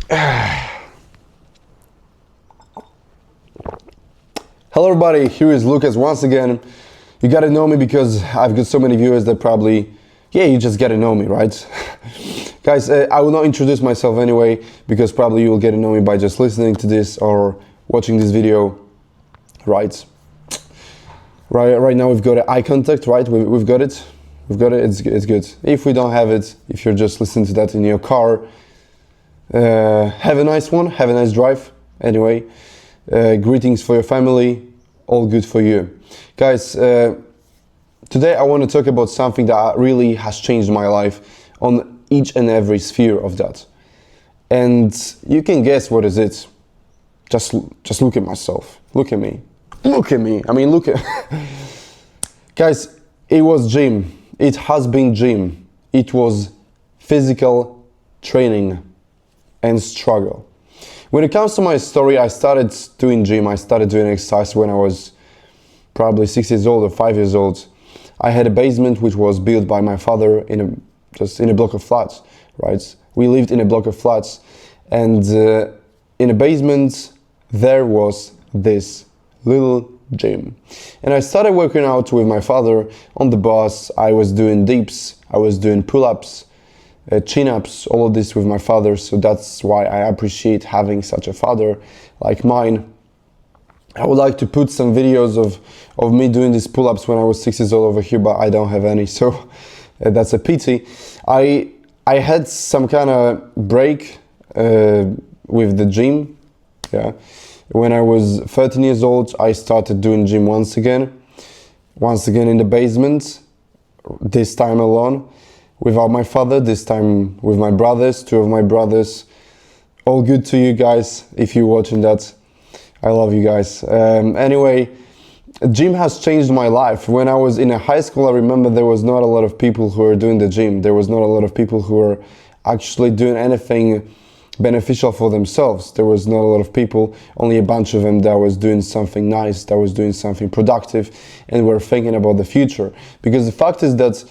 Hello everybody, here is Lucas once again. You gotta know me because I've got so many viewers that probably, you just gotta know me, right? Guys, I will not introduce myself anyway because probably you will get to know me by just listening to this or watching this video, right? Right now we've got eye contact, right? We've got it. It's good. If we don't have it, if you're just listening to that in your car, have a nice one, have a nice drive. Anyway, greetings for your family, all good for you. Guys, today I want to talk about something that really has changed my life on each and every sphere of that. And you can guess what is it. Just look at myself. Look at me. Look at me. I mean, look at... Guys, it was gym. It has been gym. It was physical training and struggle. When it comes to my story, I started doing gym. I started doing exercise when I was probably 6 years old or 5 years old. I had a basement which was built by my father just in a block of flats, right? We lived in a block of flats, and in a basement there was this little gym. And I started working out with my father on the bus. I was doing dips, I was doing pull-ups, chin-ups, all of this with my father. So that's why I appreciate having such a father like mine. I would like to put some videos of me doing these pull-ups when I was 6 years old over here, but I don't have any, so that's a pity. I had some kind of break with the gym. When I was 13 years old, I started doing gym once again in the basement, this time alone, without my father, this time with my brothers, two of my brothers. All good to you guys, if you're watching that. I love you guys. Anyway, gym has changed my life. When I was in a high school, I remember there was not a lot of people who were doing the gym. There was not a lot of people who were actually doing anything beneficial for themselves. There was not a lot of people, only a bunch of them that was doing something nice, that was doing something productive, and were thinking about the future. Because the fact is that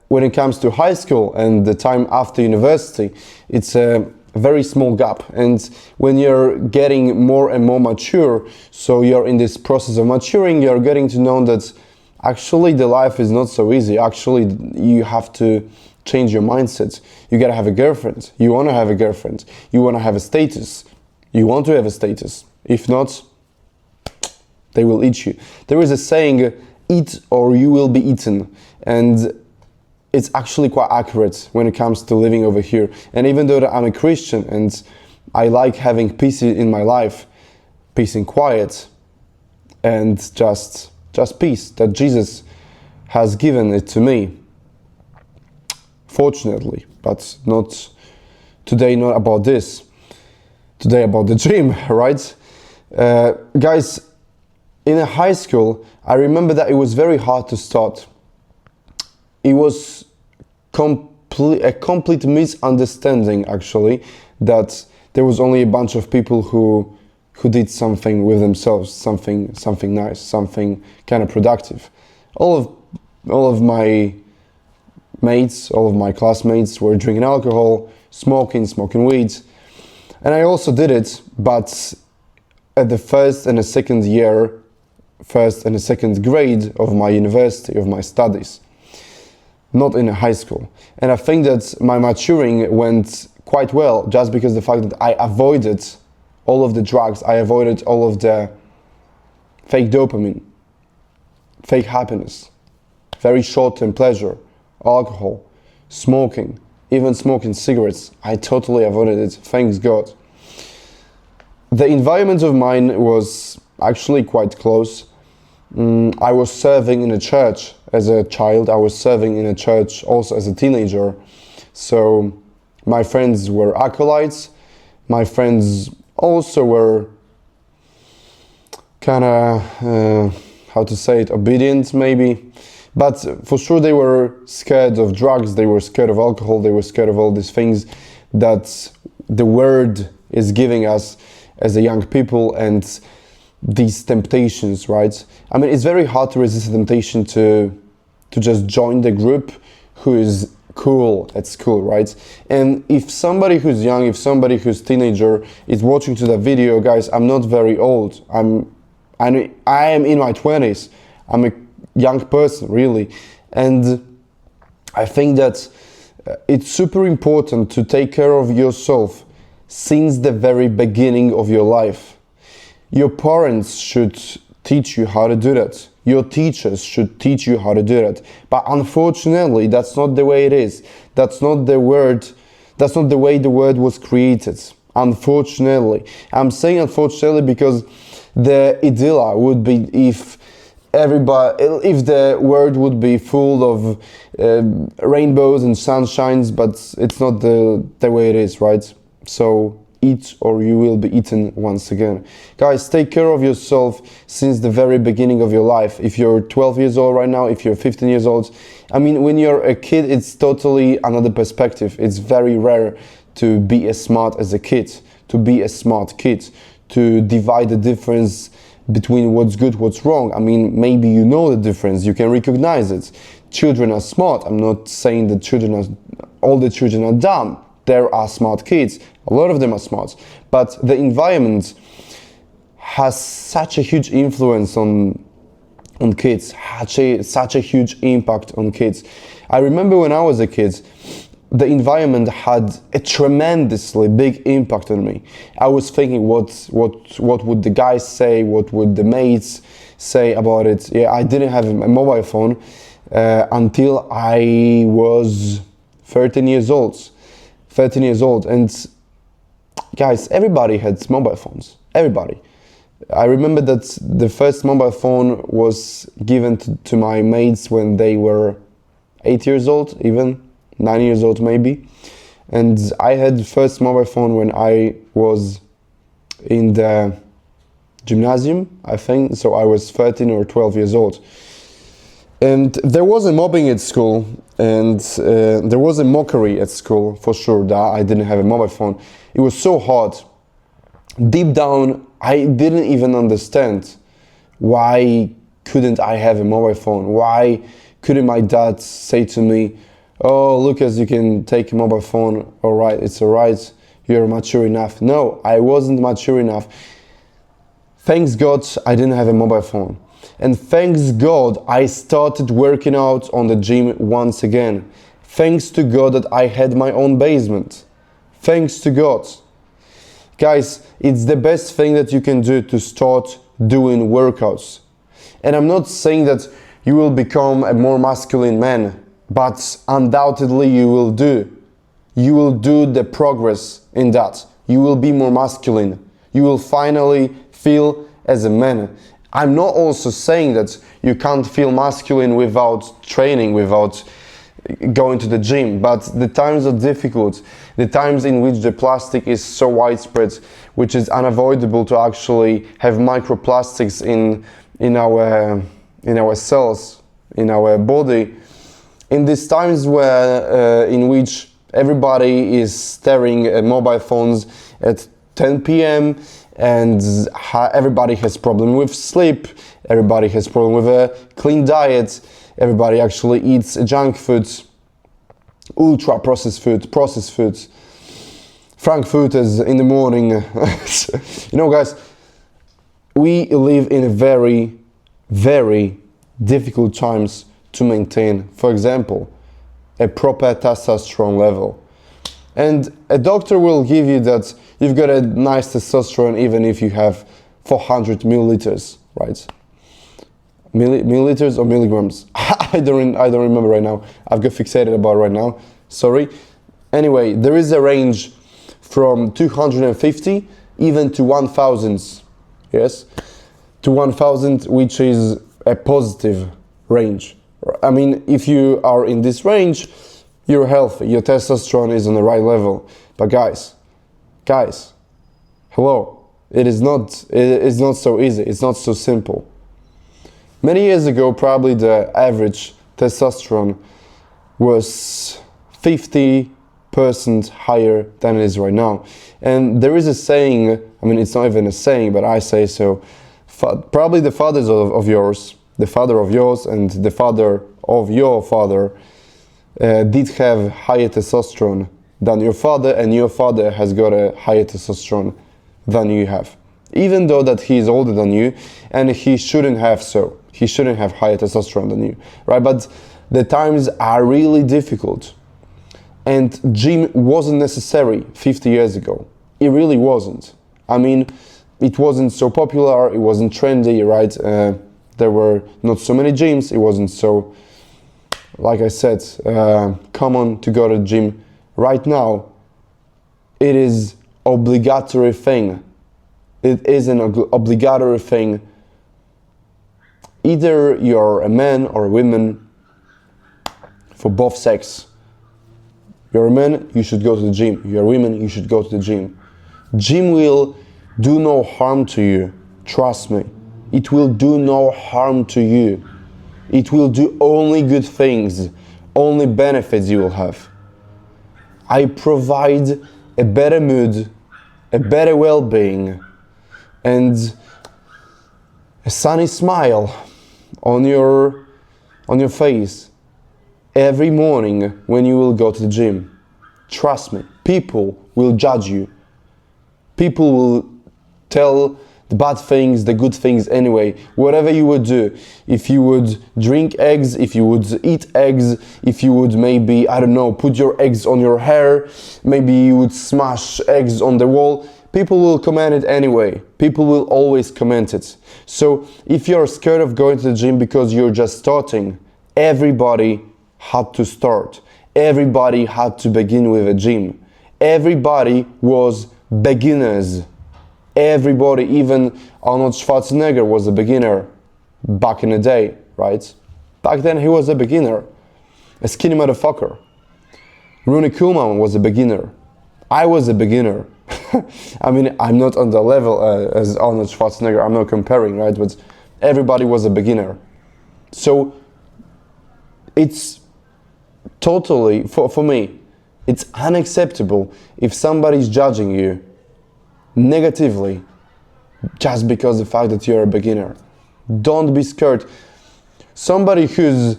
when it comes to high school and the time after university, it's a very small gap. And when you're getting more and more mature, so you're in this process of maturing, you're getting to know that actually the life is not so easy. Actually, you have to change your mindset. You gotta have a girlfriend. You wanna have a girlfriend. You wanna have a status. You want to have a status. If not, they will eat you. There is a saying, eat or you will be eaten. And it's actually quite accurate when it comes to living over here. And even though I'm a Christian and I like having peace in my life, peace and quiet, and just peace that Jesus has given it to me, fortunately, but not today, not about this. Today about the gym, right? Guys, in a high school, I remember that it was very hard to start. It was a complete misunderstanding, actually, that there was only a bunch of people who did something with themselves, something nice, something kind of productive. All of my mates, all of my classmates were drinking alcohol, smoking weed, and I also did it, but at the first and the second grade of my university, of my studies, not in a high school. And I think that my maturing went quite well just because the fact that I avoided all of the drugs, I avoided all of the fake dopamine, fake happiness, very short-term pleasure, alcohol, smoking, even smoking cigarettes. I totally avoided it, thanks God. The environment of mine was actually quite close. I was serving in a church as a child. I was serving in a church also as a teenager. So my friends were acolytes. My friends also were kind of, how to say it, obedient maybe. But for sure they were scared of drugs, they were scared of alcohol, they were scared of all these things that the world is giving us as a young people, and these temptations, right? I mean, it's very hard to resist the temptation to just join the group who is cool at school, right? And if somebody who's young, if somebody who's teenager is watching to that video, guys, I'm not very old. I am in my 20s. I'm a young person, really. And I think that it's super important to take care of yourself since the very beginning of your life. Your parents should teach you how to do that. Your teachers should teach you how to do that. But unfortunately, that's not the way it is. That's not the way the word was created. Unfortunately. I'm saying unfortunately because the ideal would be if the world would be full of rainbows and sunshines, but it's not the way it is, right? So eat or you will be eaten once again. Guys, take care of yourself since the very beginning of your life. If you're 12 years old right now, if you're 15 years old, I mean, when you're a kid, it's totally another perspective. It's very rare to be as smart as a kid, to be a smart kid, to divide the difference between what's good, what's wrong. I mean, maybe you know the difference, you can recognize it. Children are smart. I'm not saying that all the children are dumb. There are smart kids. A lot of them are smart. But the environment has such a huge influence on kids, such a huge impact on kids. I remember when I was a kid, the environment had a tremendously big impact on me. I was thinking, what would the guys say? What would the mates say about it? Yeah, I didn't have a mobile phone until I was 13 years old. And guys, everybody had mobile phones. Everybody. I remember that the first mobile phone was given to my mates when they were 8 years old, even 9 years old maybe. And I had the first mobile phone when I was in the gymnasium, I think. So I was 13 or 12 years old. And there was a mobbing at school, and there was a mockery at school, for sure, that I didn't have a mobile phone. It was so hard. Deep down, I didn't even understand why couldn't I have a mobile phone? Why couldn't my dad say to me, "Oh, Lucas, you can take a mobile phone, all right, it's all right, you're mature enough." No, I wasn't mature enough. Thanks God I didn't have a mobile phone. And thanks God I started working out on the gym once again. Thanks to God that I had my own basement. Thanks to God. Guys, it's the best thing that you can do to start doing workouts. And I'm not saying that you will become a more masculine man, but undoubtedly you will do. You will do the progress in that. You will be more masculine. You will finally feel as a man. I'm not also saying that you can't feel masculine without training, without going to the gym, but the times are difficult. The times in which the plastic is so widespread, which is unavoidable to actually have microplastics in our cells, in our body. In these times in which everybody is staring at mobile phones at 10 p.m. and everybody has problem with sleep, everybody has problem with a clean diet, everybody actually eats junk foods, ultra processed foods, frankfurters in the morning. You know, guys, we live in very, very difficult times to maintain, for example, a proper testosterone level. And a doctor will give you that you've got a nice testosterone even if you have 400 milliliters, right? Milliliters or milligrams? I don't remember right now. I've got fixated about it right now. Sorry. Anyway, there is a range from 250 even to 1,000. Yes, to 1,000, which is a positive range. I mean, if you are in this range, you're healthy, your testosterone is on the right level. But guys, hello, it is not so easy, it's not so simple. Many years ago, probably the average testosterone was 50% higher than it is right now. And there is a saying, I mean, it's not even a saying, but I say so, probably the fathers of yours, the father of yours and the father of your father, did have higher testosterone than your father, and your father has got a higher testosterone than you have. Even though that he is older than you, and he shouldn't have so. He shouldn't have higher testosterone than you, right? But the times are really difficult. And gym wasn't necessary 50 years ago. It really wasn't. I mean, it wasn't so popular, it wasn't trendy, right? There were not so many gyms, it wasn't so, like I said, common to go to the gym. Right now, it is obligatory thing. It is an obligatory thing. Either you're a man or a woman, for both sex. You're a man, you should go to the gym. You're a woman, you should go to the gym. Gym will do no harm to you. Trust me. It will do no harm to you. It will do only good things, only benefits you will have. I provide a better mood, a better well-being, and a sunny smile on your face every morning when you will go to the gym. Trust me, people will judge you. People will tell the bad things, the good things anyway. Whatever you would do, if you would drink eggs, if you would eat eggs, if you would maybe, I don't know, put your eggs on your hair, maybe you would smash eggs on the wall, people will comment it anyway. People will always comment it. So if you're scared of going to the gym because you're just starting, everybody had to start. Everybody had to begin with a gym. Everybody was beginners. Everybody, even Arnold Schwarzenegger was a beginner back in the day, right? Back then he was a beginner, a skinny motherfucker. Rooney Koolman was a beginner. I was a beginner. I mean, I'm not on the level as Arnold Schwarzenegger, I'm not comparing, right? But everybody was a beginner. So it's totally, for me, it's unacceptable if somebody's judging you negatively just because of the fact that you're a beginner. Don't be scared. Somebody who's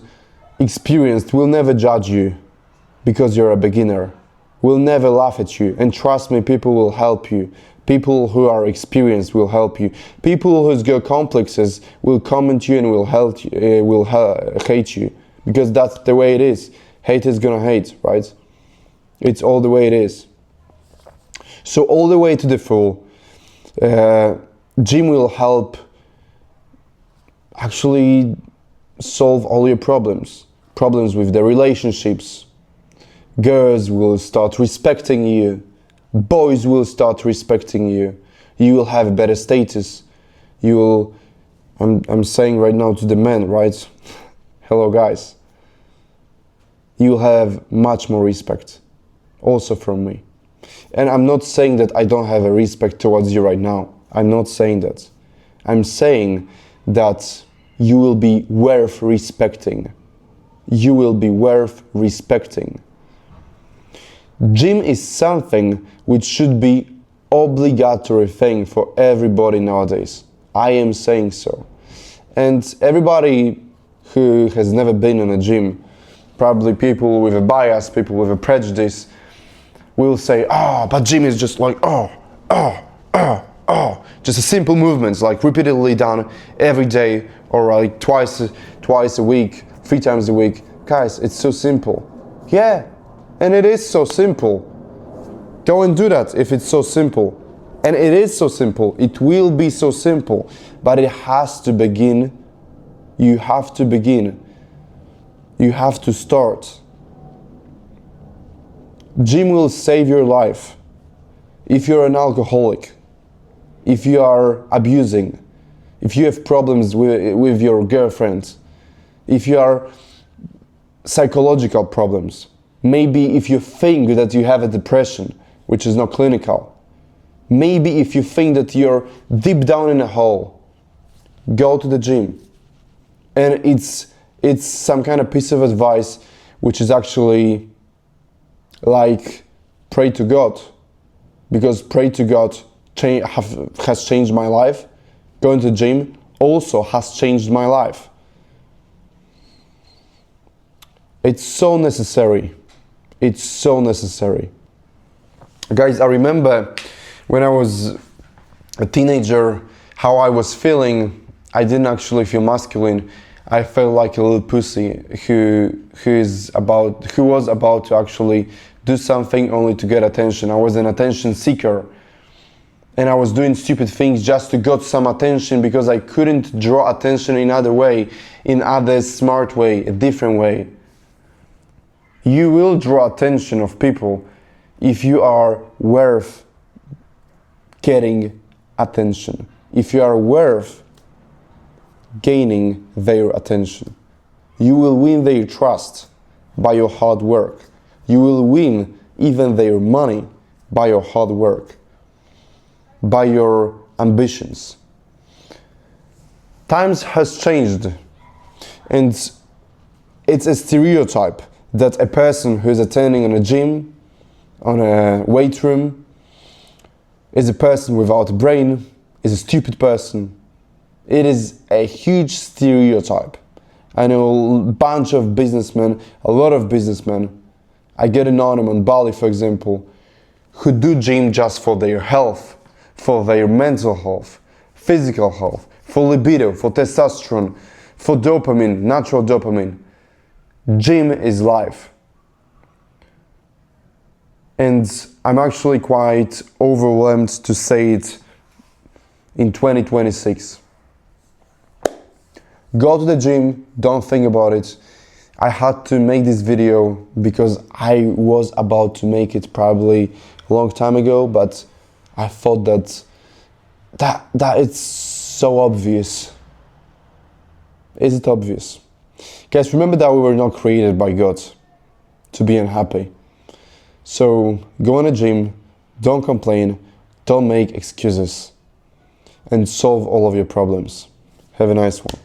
experienced will never judge you because you're a beginner, will never laugh at you. And trust me, people will help you. People who are experienced will help you. People who's got complexes will comment you and will hate you, because that's the way it is. Hate is gonna hate, right? It's all the way it is. So all the way to the full, gym will help actually solve all your problems. Problems with the relationships. Girls will start respecting you. Boys will start respecting you. You will have a better status. You will, I'm saying right now to the men, right? Hello guys. You will have much more respect, also from me. And I'm not saying that I don't have a respect towards you right now. I'm not saying that. I'm saying that you will be worth respecting. You will be worth respecting. Gym is something which should be obligatory thing for everybody nowadays. I am saying so. And everybody who has never been in a gym, probably people with a bias, people with a prejudice, will say, but gym is just like, just a simple movements, like repeatedly done every day, or like twice a week, 3 times a week. Guys, it's so simple. Yeah, and it is so simple. Go and do that if it's so simple. And it is so simple. It will be so simple, but it has to begin. You have to begin. You have to start. Gym will save your life. If you're an alcoholic, if you are abusing, if you have problems with your girlfriend, if you are psychological problems, maybe if you think that you have a depression, which is not clinical, maybe if you think that you're deep down in a hole, go to the gym. And it's some kind of piece of advice which is actually like pray to God, because pray to God has changed my life. Going to the gym also has changed my life. It's so necessary. It's so necessary. Guys, I remember when I was a teenager, how I was feeling. I didn't actually feel masculine. I felt like a little pussy who was about to actually do something only to get attention. I was an attention seeker. And I was doing stupid things just to get some attention because I couldn't draw attention in other way, in other smart way, a different way. You will draw attention of people if you are worth getting attention. If you are worth gaining their attention. You will win their trust by your hard work. You will win even their money by your hard work, by your ambitions. Times has changed, and it's a stereotype that a person who is attending on a gym, on a weight room, is a person without a brain, is a stupid person. It is a huge stereotype. I know a bunch of businessmen, a lot of businessmen. I get to know them on Bali, for example, who do gym just for their health, for their mental health, physical health, for libido, for testosterone, for dopamine, natural dopamine. Gym is life. And I'm actually quite overwhelmed to say it in 2026. Go to the gym, don't think about it. I had to make this video because I was about to make it probably a long time ago, but I thought that it's so obvious. Is it obvious? Guys, remember that we were not created by God to be unhappy. So go on a gym, don't complain, don't make excuses, and solve all of your problems. Have a nice one.